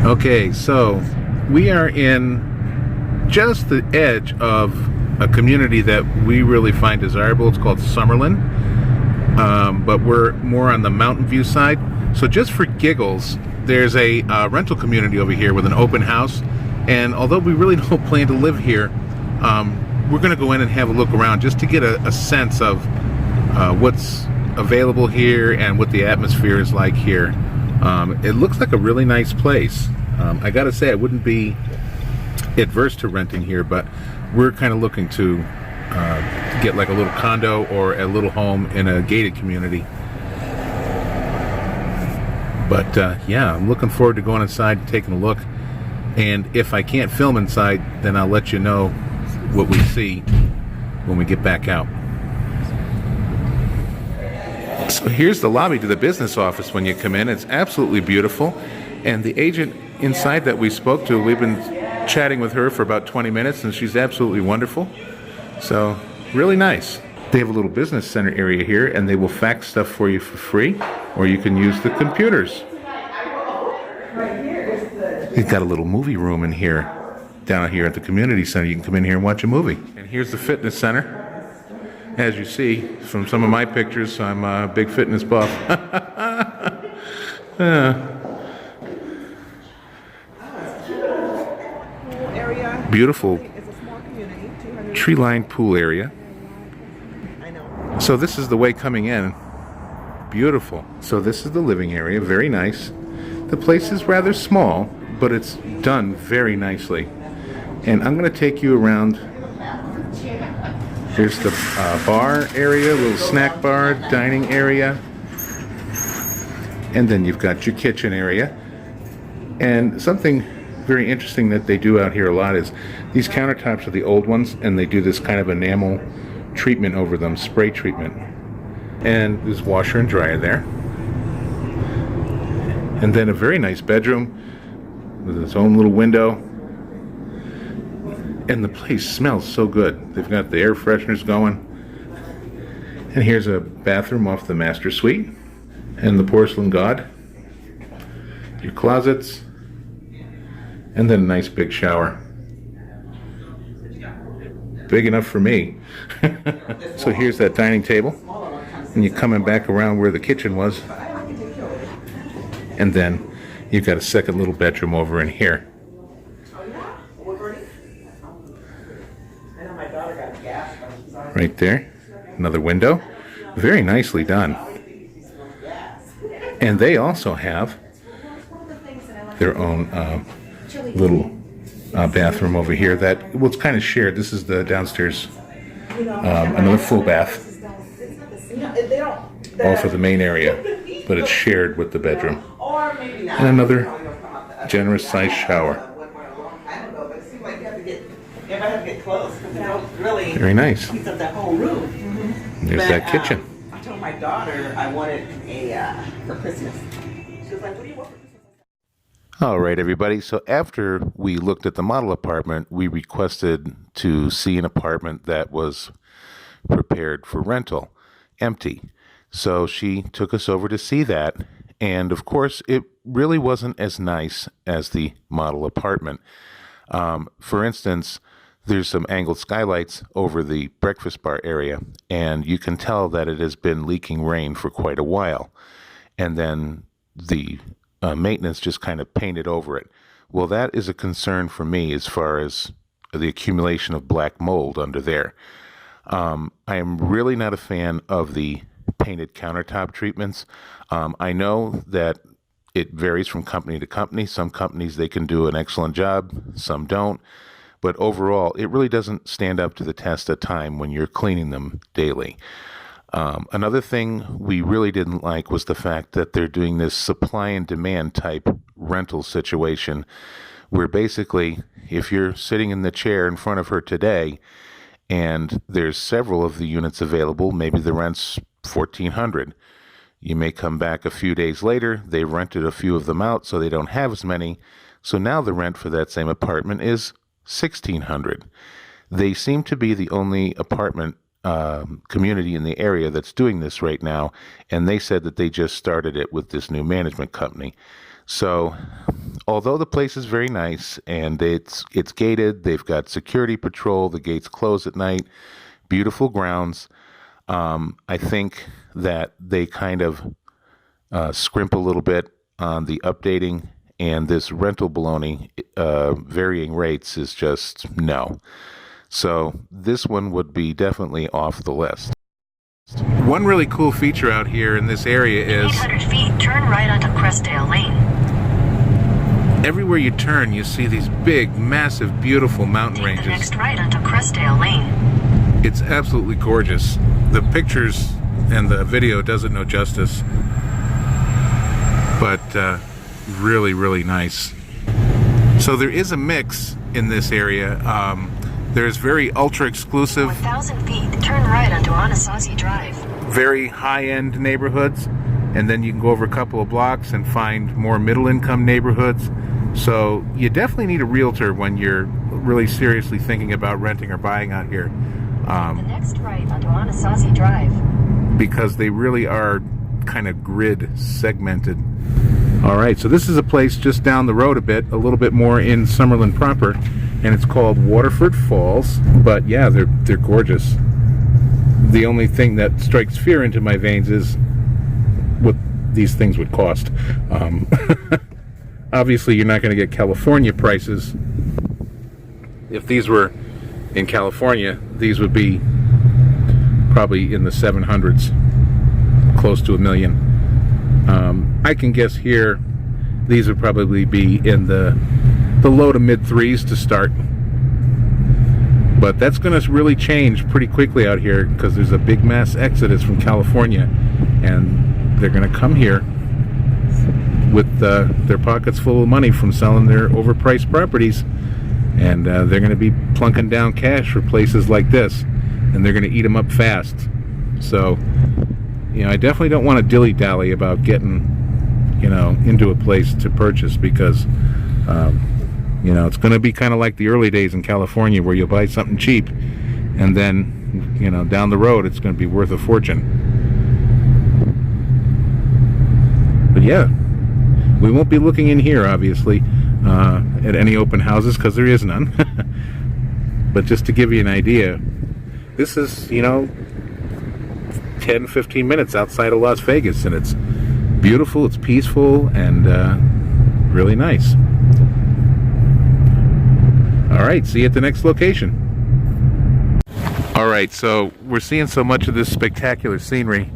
Okay, so we are in just the edge of a community that we really find desirable. It's called Summerlin, but we're more on the Mountain View side. So just for giggles, there's a rental community over here with an open house, and although we really don't plan to live here, we're going to go in and have a look around just to get a sense of what's available here and what the atmosphere is like here. It looks like a really nice place. I gotta say, I wouldn't be adverse to renting here, but we're kind of looking to get like a little condo or a little home in a gated community. But yeah, I'm looking forward to going inside and taking a look. And if I can't film inside, then I'll let you know what we see when we get back out. So here's the lobby to the business office when you come in. It's absolutely beautiful. And the agent inside that we spoke to, we've been chatting with her for about 20 minutes, and she's absolutely wonderful. So, really nice. They have a little business center area here, and they will fax stuff for you for free, or you can use the computers. They've got a little movie room in here, down here at the community center. You can come in here and watch a movie. And here's the fitness center. As you see from some of my pictures, I'm a big fitness buff. Beautiful tree-lined pool area. So this is the way coming in. Beautiful. So this is the living area, very nice. The place is rather small, but it's done very nicely. And I'm going to take you around. Here's the bar area, little snack bar, dining area. And then you've got your kitchen area. And something very interesting that they do out here a lot is these countertops are the old ones, and they do this kind of enamel treatment over them, spray treatment. And there's washer and dryer there. And then a very nice bedroom with its own little window. And the place smells so good. They've got the air fresheners going. And here's a bathroom off the master suite. And the porcelain god. Your closets. And then a nice big shower. Big enough for me. So here's that dining table. And you're coming back around where the kitchen was. And then you've got a second little bedroom over in here. Right there. Another window. Very nicely done. And they also have their own little bathroom over here that, well, it's kind of shared. This is the downstairs, another full bath, all for the main area, but it's shared with the bedroom. And another generous sized shower. Very nice. There's that kitchen. I told my daughter I wanted a for Christmas. She was like, "What do you want for Christmas?" All right, everybody. So after we looked at the model apartment, we requested to see an apartment that was prepared for rental, empty. So she took us over to see that. And of course, it really wasn't as nice as the model apartment. For instance, there's some angled skylights over the breakfast bar area, and you can tell that it has been leaking rain for quite a while. And then the maintenance just kind of painted over it. Well, that is a concern for me as far as the accumulation of black mold under there. I am really not a fan of the painted countertop treatments. I know that it varies from company to company. Some companies, they can do an excellent job, some don't. But overall, it really doesn't stand up to the test of time when you're cleaning them daily. Another thing we really didn't like was the fact that they're doing this supply and demand type rental situation where basically if you're sitting in the chair in front of her today and there's several of the units available, maybe the rent's $1,400. You may come back a few days later, they've rented a few of them out so they don't have as many. So now the rent for that same apartment is $1,600. They seem to be the only apartment community in the area that's doing this right now, and they said that they just started it with this new management company. So, although the place is very nice and it's gated, they've got security patrol, the gates close at night, beautiful grounds. I think that they kind of scrimp a little bit on the updating, and this rental baloney, varying rates, is just no. So this one would be definitely off the list. One really cool feature out here in this area is 800 feet, turn right onto Crestdale Lane. Everywhere you turn, you see these big, massive, beautiful mountain Take ranges. the next right onto Crestdale Lane. It's absolutely gorgeous. The pictures and the video doesn't know justice, but really, really nice. So there is a mix in this area. There's very ultra exclusive, 1,000 feet, turn right onto Anasazi Drive. very high-end neighborhoods, and then you can go over a couple of blocks and find more middle-income neighborhoods. So you definitely need a realtor when you're really seriously thinking about renting or buying out here, The next right onto Anasazi Drive. because they really are kind of grid segmented. All right, so this is a place just down the road a little bit more in Summerlin proper, and it's called Waterford Falls. But yeah, they're gorgeous. The only thing that strikes fear into my veins is what these things would cost. Obviously, you're not going to get California prices. If these were in California, these would be probably in the 700s, close to $1 million. I can guess here these would probably be in the low to mid threes to start. But that's going to really change pretty quickly out here, because there's a big mass exodus from California, and they're going to come here with their pockets full of money from selling their overpriced properties, and they're going to be plunking down cash for places like this, and they're going to eat them up fast. So, I definitely don't want to dilly-dally about getting, into a place to purchase, because it's going to be kind of like the early days in California, where you'll buy something cheap, and then, down the road, it's going to be worth a fortune. But yeah, we won't be looking in here, obviously, at any open houses, because there is none. But just to give you an idea, this is, 10, 15 minutes outside of Las Vegas, and it's beautiful, it's peaceful, and really nice. All right, see you at the next location. All right, so we're seeing so much of this spectacular scenery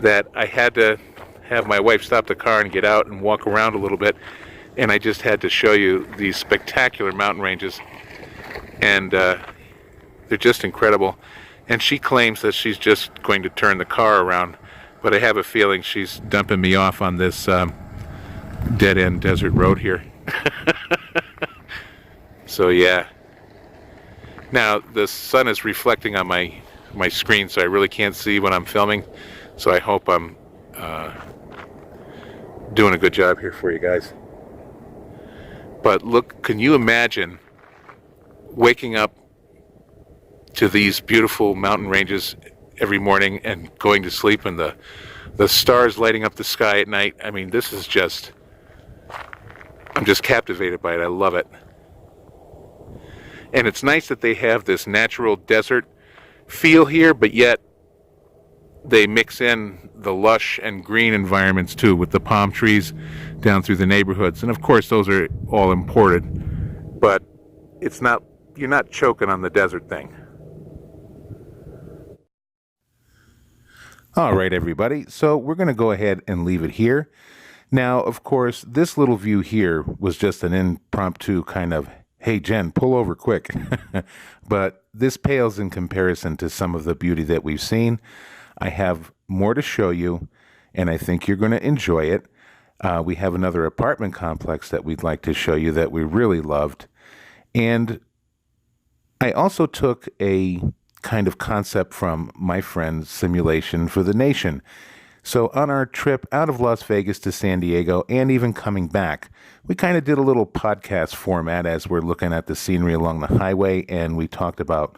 that I had to have my wife stop the car and get out and walk around a little bit, and I just had to show you these spectacular mountain ranges, and they're just incredible. And she claims that she's just going to turn the car around, but I have a feeling she's dumping me off on this dead-end desert road here. So yeah. Now the sun is reflecting on my screen, so I really can't see when I'm filming. So I hope I'm doing a good job here for you guys. But look, can you imagine waking up to these beautiful mountain ranges every morning and going to sleep, and the stars lighting up the sky at night? I mean, this is just, I'm just captivated by it. I love it. And it's nice that they have this natural desert feel here, but yet they mix in the lush and green environments too, with the palm trees down through the neighborhoods. And of course those are all imported, but it's not, you're not choking on the desert thing. All right, everybody, so we're going to go ahead and leave it here. Now, of course, this little view here was just an impromptu kind of, hey, Jen, pull over quick. But this pales in comparison to some of the beauty that we've seen. I have more to show you, and I think you're going to enjoy it. We have another apartment complex that we'd like to show you that we really loved. And I also took a kind of concept from my friend's simulation for the nation. So on our trip out of Las Vegas to San Diego, and even coming back, we kind of did a little podcast format as we're looking at the scenery along the highway, and we talked about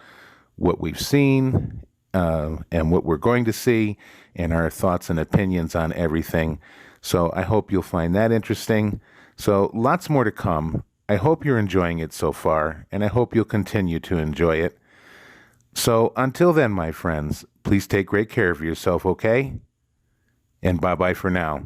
what we've seen and what we're going to see and our thoughts and opinions on everything. So I hope you'll find that interesting. So lots more to come. I hope you're enjoying it so far, and I hope you'll continue to enjoy it. So until then, my friends, please take great care of yourself, okay? And bye-bye for now.